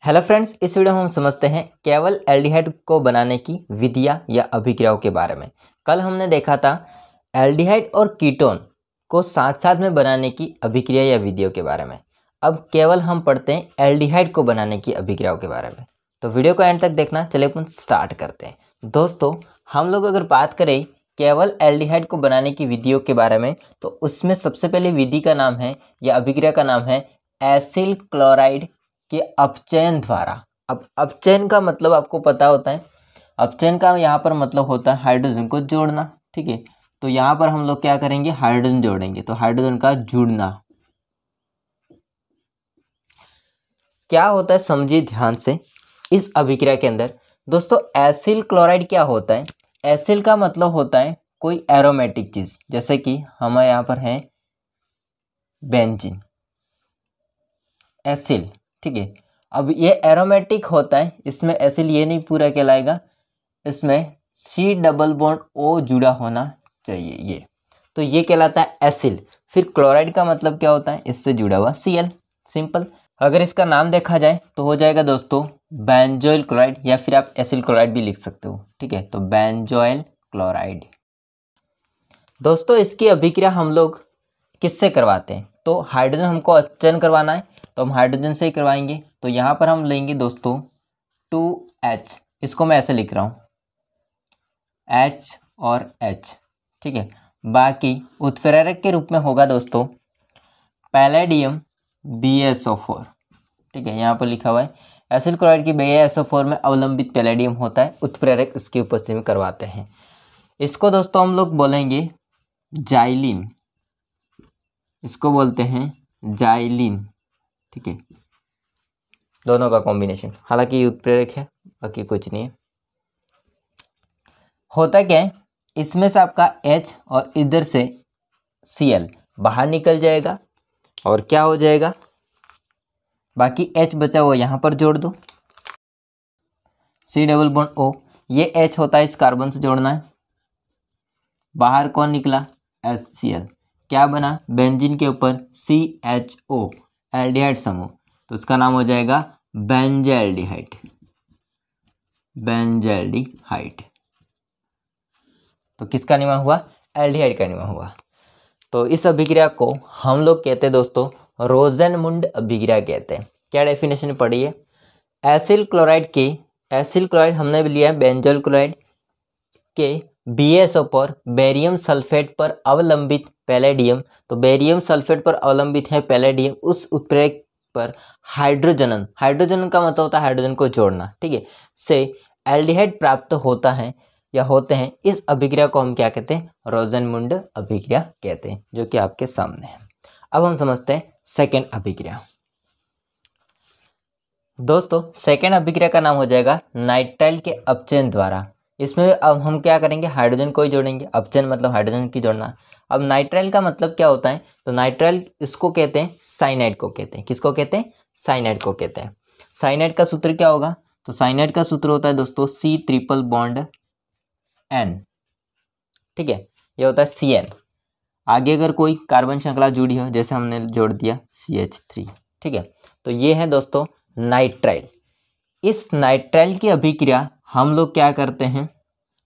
Hello friends, इस video में हम समझते हैं केवल एल्डिहाइड को बनाने की विधियां या अभिक्रियाओं के बारे में। कल हमने देखा था एल्डिहाइड और कीटोन को साथ साथ में बनाने की अभिक्रिया या विधियों के बारे में। अब केवल हम पढ़ते हैं एल्डिहाइड को बनाने की अभिक्रियाओं के बारे में। तो वीडियो को एंड तक देखना। चलिए अपन स्टार्ट करते हैं। दोस्तों, हम लोग अगर बात करें केवल एल्डिहाइड को बनाने की विधियों के बारे में, तो उसमें सबसे पहले विधि का नाम है या अभिक्रिया का नाम है एसिल क्लोराइड के अपचयन द्वारा। अब अपचयन का मतलब आपको पता होता है। अपचयन का यहाँ पर मतलब होता है हाइड्रोजन को जोड़ना। ठीक है, तो यहाँ पर हम लोग क्या करेंगे, हाइड्रोजन जोड़ेंगे, तो हाइड्रोजन का जुड़ना क्या होता है समझिए ध्यान से। इस अभिक्रिया के अंदर दोस्तों एसिल क्लोराइड क्या होता है। एसिल का मतलब होता है कोई एरोमेटिक चीज, जैसे कि हमारे यहाँ पर है बेंजीन, एसिल। ठीक है, अब ये एरोमेटिक होता है, इसमें एसिल ये नहीं पूरा कहलाएगा, इसमें सी डबल बॉन्ड ओ जुड़ा होना चाहिए ये, तो ये कहलाता है एसिल। फिर क्लोराइड का मतलब क्या होता है, इससे जुड़ा हुआ Cl, सिंपल। अगर इसका नाम देखा जाए तो हो जाएगा दोस्तों बेंजोइल क्लोराइड, या फिर आप एसिल क्लोराइड भी लिख सकते हो। ठीक है, तो बेंजोइल क्लोराइड। दोस्तों, इसकी अभिक्रिया हम लोग किससे करवाते हैं, तो हाइड्रोजन हमको अपचयन करवाना है तो हम हाइड्रोजन से ही करवाएंगे। तो यहाँ पर हम लेंगे दोस्तों 2H, इसको मैं ऐसे लिख रहा हूँ H और H। ठीक है, बाकी उत्प्रेरक के रूप में होगा दोस्तों पैलेडियम BaSO4। ठीक है, यहाँ पर लिखा हुआ है एसिल क्लोराइड की BaSO4 में अवलंबित पैलेडियम होता है, उत्प्रेरक इसकी उपस्थिति में करवाते हैं। इसको दोस्तों हम लोग बोलेंगे जाइलिन, इसको बोलते हैं जाइलिन। ठीक है, दोनों का कॉम्बिनेशन, हालांकि ये उत्प्रेरक है, बाकी कुछ नहीं है। होता क्या है, इसमें से आपका H और इधर से Cl बाहर निकल जाएगा और क्या हो जाएगा, बाकी H बचा हुआ यहाँ पर जोड़ दो, C डबल बॉन्ड O, ये H होता है इस कार्बन से जोड़ना है, बाहर कौन निकला HCl, क्या बना बेंजीन के ऊपर CHO एल्डिहाइड समूह, तो इसका नाम हो जाएगा बेंजल्डिहाइड, बेंजल्डिहाइड। तो किसका निर्माण हुआ, एल्डिहाइड का निर्माण हुआ। तो इस अभिक्रिया को हम लोग कहते हैं दोस्तों रोजेनमुंड अभिक्रिया कहते हैं। क्या डेफिनेशन पढ़ी है, एसिल क्लोराइड हमने भी लिया है बेंजोइल क्लोराइड के BaSO पर बेरियम सल्फेट पर अवलंबित पैलेडियम, तो बेरियम सल्फेट पर अवलंबित है पैलेडियम, उस उत्प्रेरक पर हाइड्रोजन का मतलब होता है हाइड्रोजन को जोड़ना। ठीक है, से एल्डिहाइड प्राप्त होता है या होते हैं। इस अभिक्रिया को हम क्या कहते हैं, रोजेनमुंड अभिक्रिया कहते हैं, जो कि आपके सामने है। अब हम समझते हैं सेकेंड अभिक्रिया। दोस्तों, सेकेंड अभिक्रिया का नाम हो जाएगा नाइट्राइल के अपचयन द्वारा। इसमें अब हम क्या करेंगे, हाइड्रोजन को ही जोड़ेंगे, अपचयन मतलब हाइड्रोजन की जोड़ना। अब नाइट्राइल का मतलब क्या होता है, तो नाइट्राइल इसको कहते हैं साइनाइड को कहते हैं, किसको कहते हैं, साइनाइड को कहते हैं। साइनाइड का सूत्र क्या होगा, तो साइनाइड का सूत्र होता है दोस्तों C ट्रिपल बॉन्ड N। ठीक है, ये होता है CN। आगे अगर कोई कार्बन श्रृंखला जुड़ी हो, जैसे हमने जोड़ दिया CH3। ठीक है, तो ये है दोस्तों नाइट्राइल। इस नाइट्राइल की अभिक्रिया हम लोग क्या करते हैं,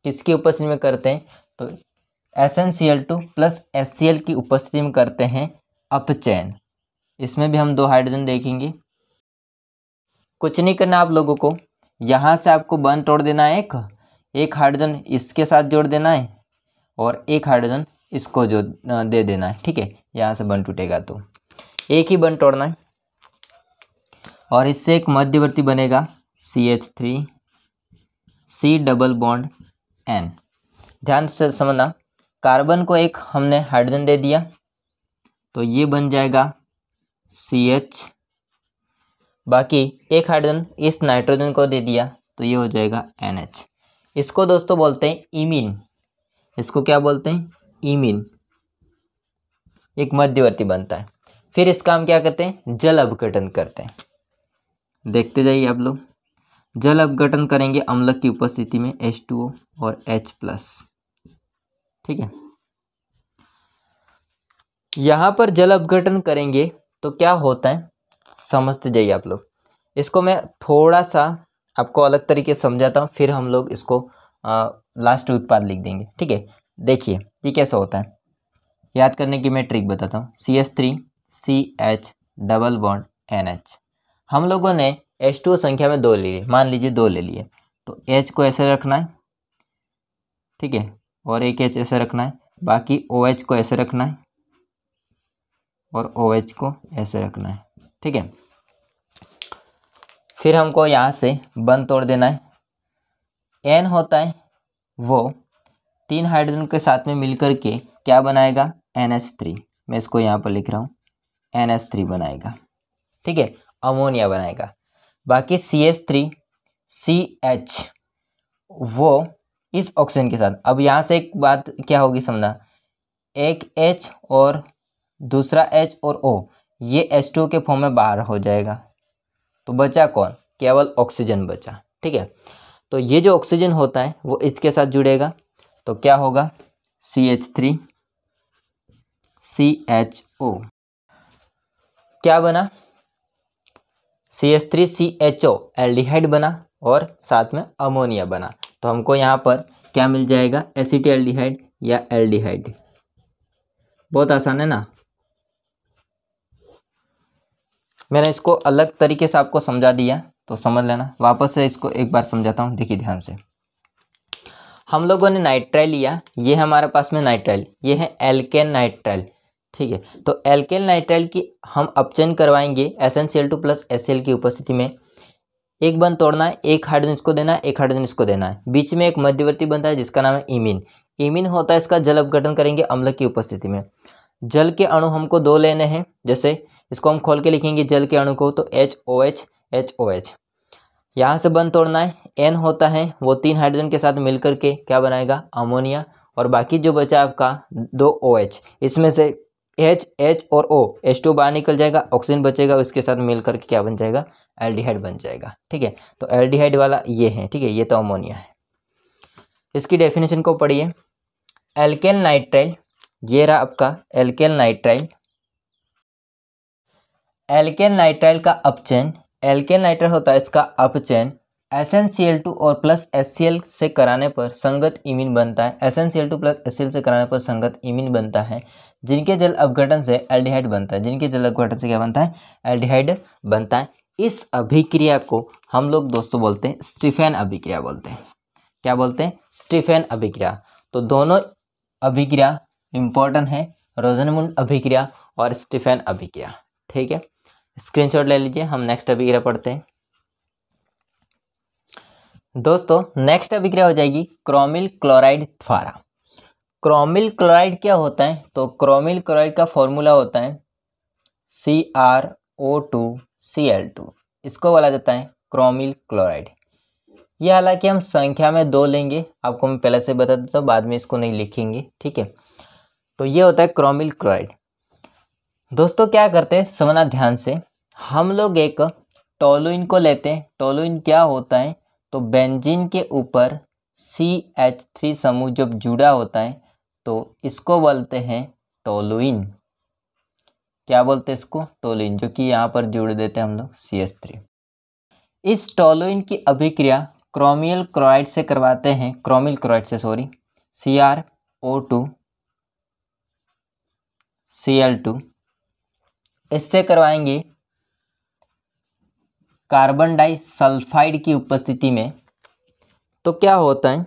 किसकी उपस्थिति में करते हैं, तो SnCl2 प्लस HCl की उपस्थिति में करते हैं अपचयन। इसमें भी हम दो हाइड्रोजन देखेंगे। कुछ नहीं करना आप लोगों को, यहाँ से आपको बंध तोड़ देना है, एक हाइड्रोजन इसके साथ जोड़ देना है और एक हाइड्रोजन इसको जो दे देना है। ठीक है, यहाँ से बंध टूटेगा तो एक ही बंध तोड़ना है और इससे एक मध्यवर्ती बनेगा CH3 C double bond N। ध्यान से समझना, कार्बन को एक हमने हाइड्रोजन दे दिया तो ये बन जाएगा CH, बाकी एक हाइड्रोजन इस नाइट्रोजन को दे दिया तो ये हो जाएगा NH। इसको दोस्तों बोलते हैं इमीन, इसको क्या बोलते हैं, इमीन, एक मध्यवर्ती बनता है। फिर इसका हम क्या करते हैं, जल अपघटन करते हैं। देखते जाइए आप लोग, जल अपघटन करेंगे अम्लक की उपस्थिति में H2O और H+। ठीक है, यहाँ पर जल अपघटन करेंगे तो क्या होता है समझते जाइए आप लोग। इसको मैं थोड़ा सा आपको अलग तरीके से समझाता हूँ, फिर हम लोग इसको लास्ट उत्पाद लिख देंगे। ठीक है, देखिए ये कैसा होता है, याद करने की मैं ट्रिक बताता हूँ। CH3CH डबल बॉन्ड NH, हम लोगों ने H2O संख्या में 2 ले लिए, मान लीजिए 2 ले लिए, तो H को ऐसे रखना है, ठीक है, और एक H ऐसे रखना है, बाकी OH को ऐसे रखना है और OH को ऐसे रखना है। ठीक है, फिर हमको यहाँ से बंद तोड़ देना है। N होता है वो 3 हाइड्रोजन के साथ में मिलकर के क्या बनाएगा, NH3, मैं इसको यहाँ पर लिख रहा हूँ, NH3 बनाएगा। ठीक है, अमोनिया बनाएगा। बाकी CH3CH वो इस ऑक्सीजन के साथ, अब यहाँ से एक बात क्या होगी समझना, एक H और दूसरा H और O, ये H2O के फॉर्म में बाहर हो जाएगा, तो बचा कौन, केवल ऑक्सीजन बचा। ठीक है, तो ये जो ऑक्सीजन होता है वो इसके साथ जुड़ेगा, तो क्या होगा, CH3CHO, क्या बना, CH3CHO एल्डिहाइड बना और साथ में अमोनिया बना। तो हमको यहाँ पर क्या मिल जाएगा, एसिटिल्डिहाइड या एल्डिहाइड। बहुत आसान है ना, मैंने इसको अलग तरीके से आपको समझा दिया तो समझ लेना। वापस से इसको एक बार समझाता हूँ, देखिए ध्यान से। हम लोगों ने नाइट्राइल लिया, ये हमारे पास में नाइट्राइल, ये है एल्केन नाइट्राइल। ठीक है, तो एल्केन नाइट्राइल की हम अपचयन करवाएंगे SnCl2 प्लस HCl की उपस्थिति में। एक बंद तोड़ना है, एक हाइड्रोजन इसको देना है, एक हाइड्रोजन इसको देना है, बीच में एक मध्यवर्ती बनता है जिसका नाम है इमीन। इमीन होता है इसका जल अपघटन करेंगे अम्ल की उपस्थिति में। जल के अणु हमको 2 लेने हैं, जैसे इसको हम खोल के लिखेंगे जल के अणु को, तो HOH HOH। यहाँ से बंद तोड़ना है, N होता है वो 3 हाइड्रोजन के साथ मिलकर के क्या बनाएगा, अमोनिया, और बाकी जो बचा आपका 2 OH, इसमें से H और O, H2 बाहर निकल जाएगा, ऑक्सीजन बचेगा, उसके साथ मिलकर के क्या बन जाएगा, एल्डिहाइड बन जाएगा। ठीक है, तो एल्डिहाइड वाला ये है। ठीक है, ये तो अमोनिया है। इसकी डेफिनेशन को पढ़िए, एल्केन नाइट्राइल, ये रहा आपका एल्केन नाइट्राइल। एल्केन नाइट्राइल का अपचयन, एल्केन नाइट्राइल होता है इसका अपचयन SnCl2 और प्लस HCl से कराने पर संगत इमीन बनता है। SnCl2 प्लस HCl से कराने पर संगत इमीन बनता है, जिनके जल अपघटन से एल्डिहाइड बनता है, जिनके जल अपघटन से क्या बनता है, एल्डिहाइड बनता है। इस अभिक्रिया को हम लोग दोस्तों बोलते हैं स्टीफेन अभिक्रिया बोलते हैं। क्या बोलते हैं, स्टीफेन अभिक्रिया। तो दोनों अभिक्रिया इंपॉर्टेंट है, रोजनमुंड अभिक्रिया और स्टीफेन अभिक्रिया। ठीक है, स्क्रीनशॉट ले लीजिए। हम नेक्स्ट अभिक्रिया पढ़ते हैं दोस्तों। नेक्स्ट अभिक्रिया हो जाएगी क्रोमिल क्लोराइड द्वारा। क्रोमिल क्लोराइड क्या होता है, तो क्रोमिल क्लोराइड का फॉर्मूला होता है CrO2Cl2, इसको बोला जाता है क्रोमिल क्लोराइड। ये हालांकि हम संख्या में 2 लेंगे, आपको मैं पहले से बता देता हूँ, बाद में इसको नहीं लिखेंगे। ठीक है, तो ये होता है क्रोमिल क्लोराइड। दोस्तों क्या करते हैं, समझना ध्यान से, हम लोग एक टोलुइन को लेते हैं। टोलुइन क्या होता है, तो बेंजीन के ऊपर CH3 समूह जब जुड़ा होता है तो इसको बोलते हैं टोलुइन। क्या बोलते हैं इसको, टोलुइन, जो कि यहाँ पर जोड़ देते हैं हम लोग CH3। इस टोलुइन की अभिक्रिया क्रोमियल क्लोराइड से करवाते हैं, क्रोमिल क्लोराइड से सॉरी, CrO2Cl2, इससे करवाएंगे कार्बन डाइसल्फाइड की उपस्थिति में। तो क्या होता है,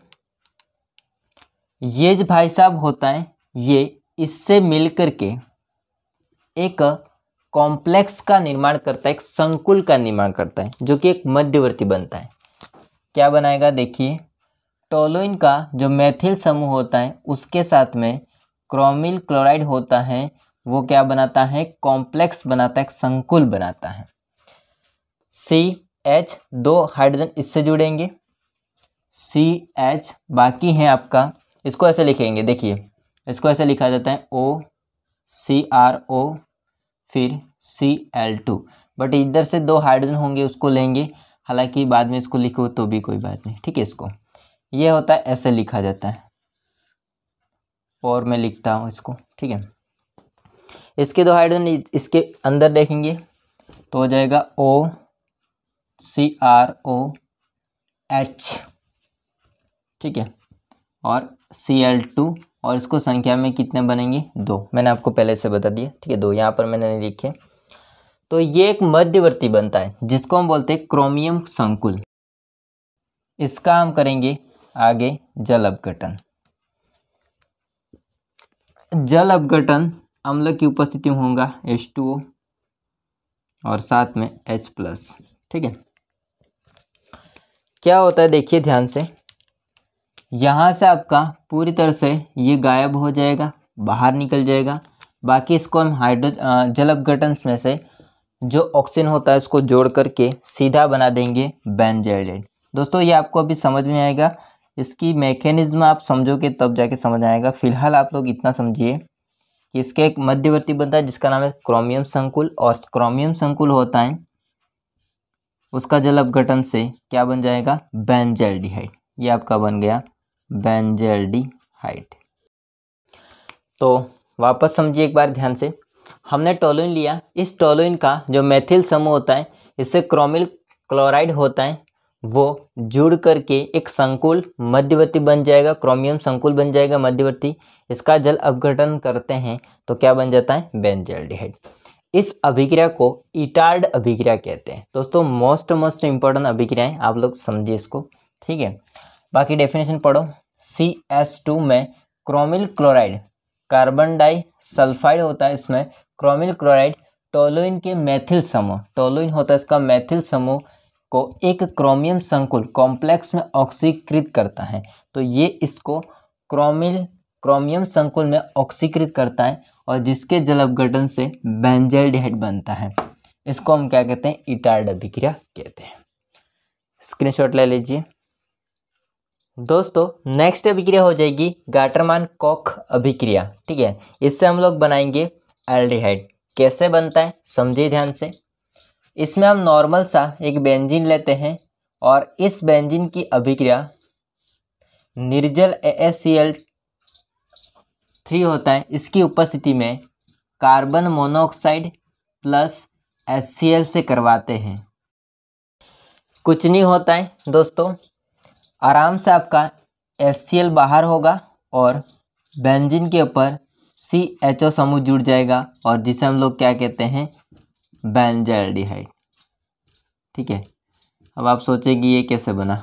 ये जो भाई साहब होता है, ये इससे मिलकर के एक कॉम्प्लेक्स का निर्माण करता है, एक संकुल का निर्माण करता है, जो कि एक मध्यवर्ती बनता है। क्या बनाएगा, देखिए, टोलुइन का जो मेथिल समूह होता है उसके साथ में क्रोमिल क्लोराइड होता है, वो क्या बनाता है, कॉम्प्लेक्स बनाता है, एक संकुल बनाता है। CH 2 हाइड्रोजन इससे जुड़ेंगे, CH बाकी है आपका, इसको ऐसे लिखेंगे, देखिए इसको ऐसे लिखा जाता है OCRO फिर Cl2, बट इधर से 2 हाइड्रोजन होंगे उसको लेंगे, हालांकि बाद में इसको लिखो तो भी कोई बात नहीं। ठीक है, इसको ये होता है, ऐसे लिखा जाता है, और मैं लिखता हूँ इसको। ठीक है, इसके 2 हाइड्रोजन इसके अंदर देखेंगे तो हो जाएगा CrOH, ठीक है, और Cl2, और इसको संख्या में कितने बनेंगे? 2। मैंने आपको पहले से बता दिया, ठीक है, 2 यहाँ पर मैंने नहीं लिखे। तो ये एक मध्यवर्ती बनता है जिसको हम बोलते हैं क्रोमियम संकुल। इसका हम करेंगे आगे जल अपघटन। जल अपघटन अम्ल की उपस्थिति में होगा H2O और साथ में H+, ठीक है। क्या होता है देखिए ध्यान से, यहाँ से आपका पूरी तरह से ये गायब हो जाएगा, बाहर निकल जाएगा। बाकी इसको हम जल अपघटन में से जो ऑक्सीजन होता है उसको जोड़ करके सीधा बना देंगे बेंजाइड। दोस्तों ये आपको अभी समझ में आएगा, इसकी मैकेनिज्म आप समझोगे तब जाके समझ आएगा। फिलहाल आप लोग इतना समझिए कि इसके एक मध्यवर्ती बनता है जिसका नाम है क्रोमियम संकुल, और क्रोमियम संकुल होता है उसका जल अपघटन से क्या बन जाएगा? बेंजाल्डिहाइड। ये आपका बन गया बेंजाल्डिहाइड। तो वापस समझिए एक बार ध्यान से, हमने टोलुइन लिया, इस टोलुइन का जो मेथिल समूह होता है इससे क्रोमिल क्लोराइड होता है, वो जुड़ करके एक संकुल मध्यवर्ती बन जाएगा, क्रोमियम संकुल बन जाएगा मध्यवर्ती। इसका जल अपघटन करते हैं तो क्या बन जाता है? बेंजाल्डिहाइड। इस अभिक्रिया को इटार्ड अभिक्रिया कहते हैं। दोस्तों मोस्ट इंपॉर्टेंट अभिक्रिया है, आप लोग समझिए इसको, ठीक है। बाकी डेफिनेशन पढ़ो। CS2 में chromyl chloride carbon disulphide होता है, इसमें क्रोमिल क्लोराइड टोलुइन के मेथिल समूह, टोलुइन होता है इसका मेथिल समूह को एक क्रोमियम संकुल कॉम्प्लेक्स में ऑक्सीकृत करता है। तो ये इसको क्रोमियम संकुल में ऑक्सीकृत करता है और जिसके जल अपघटन से बेंजाल्डिहाइड बनता है। इसको हम क्या कहते हैं? इटार्ड अभिक्रिया कहते हैं। स्क्रीनशॉट ले लीजिए। दोस्तों नेक्स्ट अभिक्रिया हो जाएगी गाटरमान कॉख अभिक्रिया, ठीक है। इससे हम लोग बनाएंगे एल्डिहाइड। कैसे बनता है समझिए ध्यान से। इसमें हम नॉर्मल सा एक बेंजीन लेते हैं और इस बेंजीन की अभिक्रिया निर्जल AsCl3 होता है, इसकी उपस्थिति में कार्बन मोनोऑक्साइड प्लस HCl से करवाते हैं। कुछ नहीं होता है दोस्तों, आराम से आपका HCl बाहर होगा और बेंजीन के ऊपर CHO समूह जुड़ जाएगा और जिसे हम लोग क्या कहते हैं? बेंजाल्डिहाइड, ठीक है। अब आप सोचेंगे ये कैसे बना,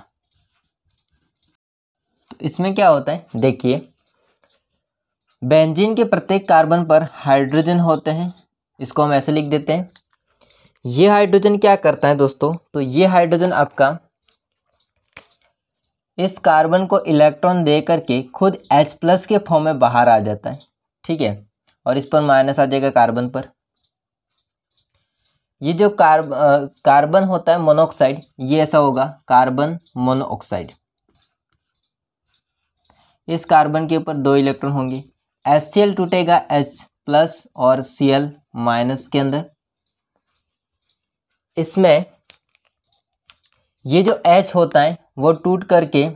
तो इसमें क्या होता है देखिए, बेंजीन के प्रत्येक कार्बन पर हाइड्रोजन होते हैं, इसको हम ऐसे लिख देते हैं। ये हाइड्रोजन क्या करता है दोस्तों? तो ये हाइड्रोजन आपका इस कार्बन को इलेक्ट्रॉन दे करके खुद H+ के फॉर्म में बाहर आ जाता है, ठीक है, और इस पर माइनस आ जाएगा कार्बन पर। ये जो कार्बन होता है मोनोऑक्साइड, ये ऐसा होगा कार्बन मोनोऑक्साइड। इस कार्बन के ऊपर 2 इलेक्ट्रॉन होंगे, HCl टूटेगा H+ और Cl- के अंदर। इसमें ये जो H होता है वो टूट करके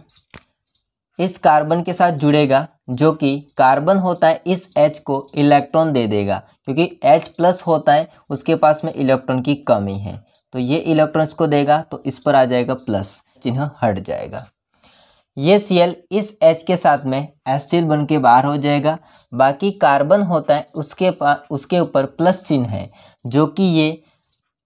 इस कार्बन के साथ जुड़ेगा, जो कि कार्बन होता है इस H को इलेक्ट्रॉन दे देगा, क्योंकि H+ होता है उसके पास में इलेक्ट्रॉन की कमी है, तो ये इलेक्ट्रॉन इसको देगा तो इस पर आ जाएगा प्लस, चिन्ह हट जाएगा। ये Cl इस H के साथ में HCl बन के बाहर हो जाएगा। बाकी कार्बन होता है उसके ऊपर प्लस चिन्ह है, जो कि ये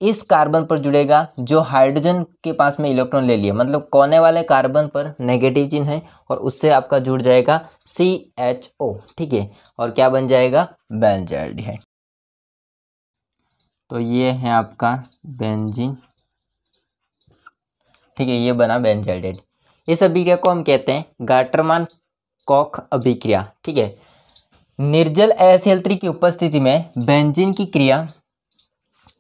इस कार्बन पर जुड़ेगा जो हाइड्रोजन के पास में इलेक्ट्रॉन ले लिया, मतलब कोने वाले कार्बन पर नेगेटिव चिन्ह है और उससे आपका जुड़ जाएगा CHO, ठीक है, और क्या बन जाएगा? बेंजाल्डिहाइड। तो ये है आपका बेंजीन, ठीक है, ये बना बेंजाल्डिहाइड। इस अभिक्रिया को हम कहते हैं गाटरमान कॉख अभिक्रिया, ठीक है। निर्जल AsCl3 की उपस्थिति में बेंजीन की क्रिया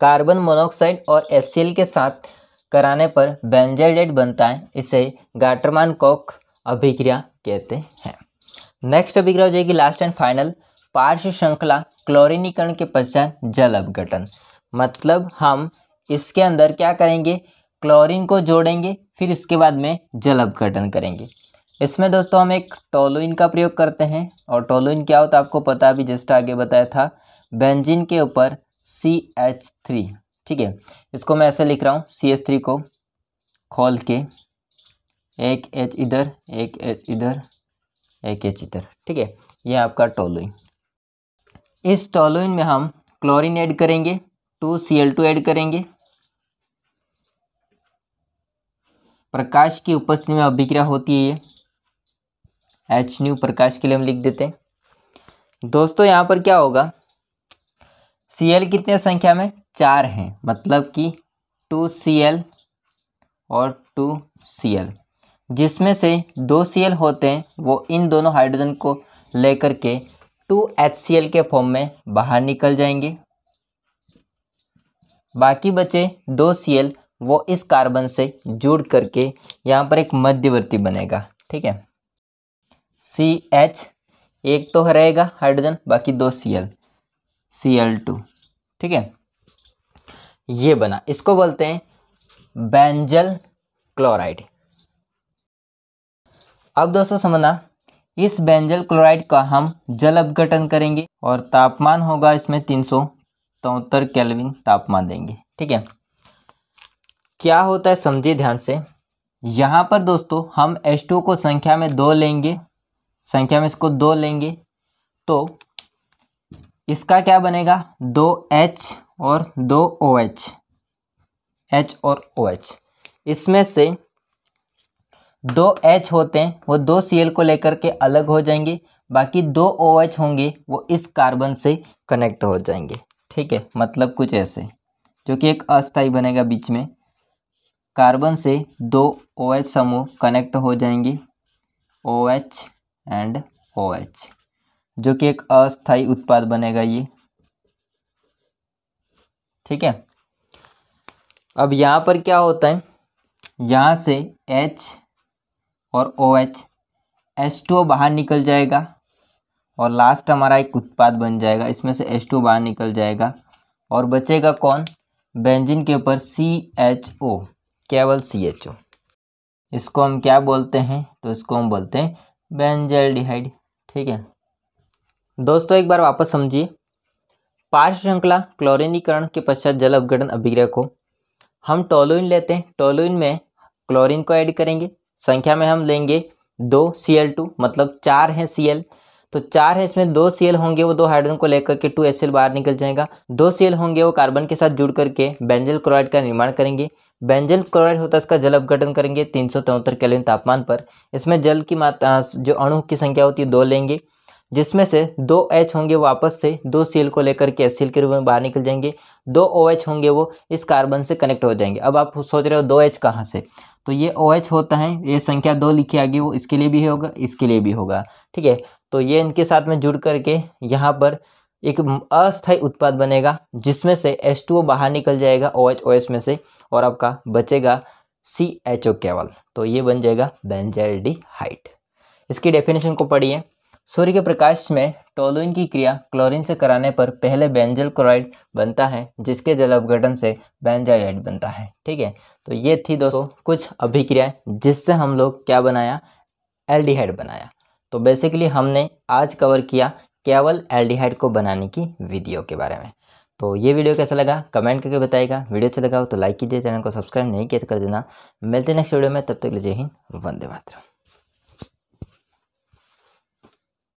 कार्बन मोनोऑक्साइड और HCl के साथ कराने पर बेंजाल्डिहाइड बनता है, इसे गाटरमान कॉख अभिक्रिया कहते हैं। नेक्स्ट अभिक्रिया हो जाएगी लास्ट एंड फाइनल, पार्श्व श्रृंखला क्लोरीनीकरण के पश्चात जल अपघटन। मतलब हम इसके अंदर क्या करेंगे? क्लोरीन को जोड़ेंगे, फिर इसके बाद में जल अपघटन करेंगे। इसमें दोस्तों हम एक टोलुइन का प्रयोग करते हैं, और टोलुइन क्या होता है आपको पता, अभी जस्ट आगे बताया था, बेंजीन के ऊपर CH3, ठीक है। इसको मैं ऐसे लिख रहा हूँ CH3 को खोल के एक H इधर, एक H इधर, एक H इधर, ठीक है। ये आपका टोलुइन। इस टोलुइन में हम क्लोरीन ऐड करेंगे, 2Cl2 ऐड करेंगे। प्रकाश की उपस्थिति में अभिक्रिया होती है ये H प्रकाश के लिए हम लिख देते हैं। दोस्तों यहाँ पर क्या होगा, Cl कितने संख्या में 4 हैं, मतलब कि 2Cl और 2Cl, जिसमें से 2Cl होते हैं वो इन दोनों हाइड्रोजन को लेकर के 2HCl के फॉर्म में बाहर निकल जाएंगे। बाकी बचे 2Cl वो इस कार्बन से जुड़ करके यहाँ पर एक मध्यवर्ती बनेगा, ठीक है। CH एक तो रहेगा हाइड्रोजन, बाकी 2Cl, Cl2, ठीक है। ये बना, इसको बोलते हैं बेंजल क्लोराइड। अब दोस्तों समझना, इस बेंजल क्लोराइड का हम जल अपघटन करेंगे और तापमान होगा इसमें 373 केल्विन तापमान देंगे, ठीक है। क्या होता है समझिए ध्यान से। यहाँ पर दोस्तों हम H2 को संख्या में 2 लेंगे, संख्या में इसको 2 लेंगे तो इसका क्या बनेगा, 2H और 2OH, H और OH। इसमें से 2H होते हैं वो 2Cl को लेकर के अलग हो जाएंगे, बाकी 2OH होंगे वो इस कार्बन से कनेक्ट हो जाएंगे, ठीक है। मतलब कुछ ऐसे, जो कि एक अस्थाई बनेगा, बीच में कार्बन से 2OH समूह कनेक्ट हो जाएंगे, OH एंड OH, जो कि एक अस्थाई उत्पाद बनेगा ये, ठीक है। अब यहाँ पर क्या होता है, यहाँ से H और OH, H2O बाहर निकल जाएगा और लास्ट हमारा एक उत्पाद बन जाएगा, इसमें से H2O बाहर निकल जाएगा और बचेगा कौन, बेंजीन के ऊपर CHO, केवल CHO। इसको हम क्या बोलते हैं, तो इसको हम बोलते हैं बेंजल्डिहाइड, ठीक है। दोस्तों एक बार वापस समझिए, पार्श्व श्रृंखला क्लोरीनीकरण के पश्चात जल अपघटन अभिक्रिया को हम टोलुइन लेते हैं, टोलुइन में क्लोरीन को ऐड करेंगे, संख्या में हम लेंगे 2Cl2, मतलब 4 हैं Cl, तो 4 है, इसमें 2Cl होंगे वो 2 हाइड्रोजन को लेकर के 2HCl बाहर निकल जाएगा, 2Cl होंगे वो कार्बन के साथ जुड़ करके बेंजल क्लोराइड का निर्माण करेंगे। बेंजल क्लोराइड होता है, इसका जल अपघटन करेंगे 373 केल्विन तापमान पर। इसमें जल की मात्रा, जो अणु की संख्या होती है 2 लेंगे, जिसमें से 2H होंगे वापस से 2Cl को लेकर के HCl के रूप में बाहर निकल जाएंगे, 2OH होंगे वो इस कार्बन से कनेक्ट हो जाएंगे। अब आप सोच रहे हो 2H कहाँ से, तो ये OH होता है, ये संख्या 2 लिखी आगे, वो इसके लिए भी होगा, इसके लिए भी होगा, ठीक है। तो ये इनके साथ में जुड़ करके यहाँ पर एक अस्थायी उत्पाद बनेगा, जिसमें से H2O बाहर निकल जाएगा OH OH में से, और आपका बचेगा CHO केवल, तो ये बन जाएगा बेंजल्डिहाइड। इसकी डेफिनेशन को पढ़िए। सूर्य के प्रकाश में टोलुइन की क्रिया क्लोरीन से कराने पर पहले बेंजल क्लोराइड बनता है, जिसके जल अपघटन से बेंजल्डिहाइड बनता है, ठीक है। तो ये थी दोस्तों कुछ अभिक्रियाएं जिससे हम लोग क्या बनाया, एल्डिहाइड बनाया। तो बेसिकली हमने आज कवर किया केवल एल्डिहाइड को बनाने की विधियों के बारे में। तो ये वीडियो कैसा लगा कमेंट करके बताइएगा। वीडियो अच्छा लगा हो तो लाइक कीजिए, चैनल को सब्सक्राइब नहीं किया तो कर देना। मिलते हैं नेक्स्ट वीडियो में, तब तक के लिए जय हिंद, वंदे मातरम।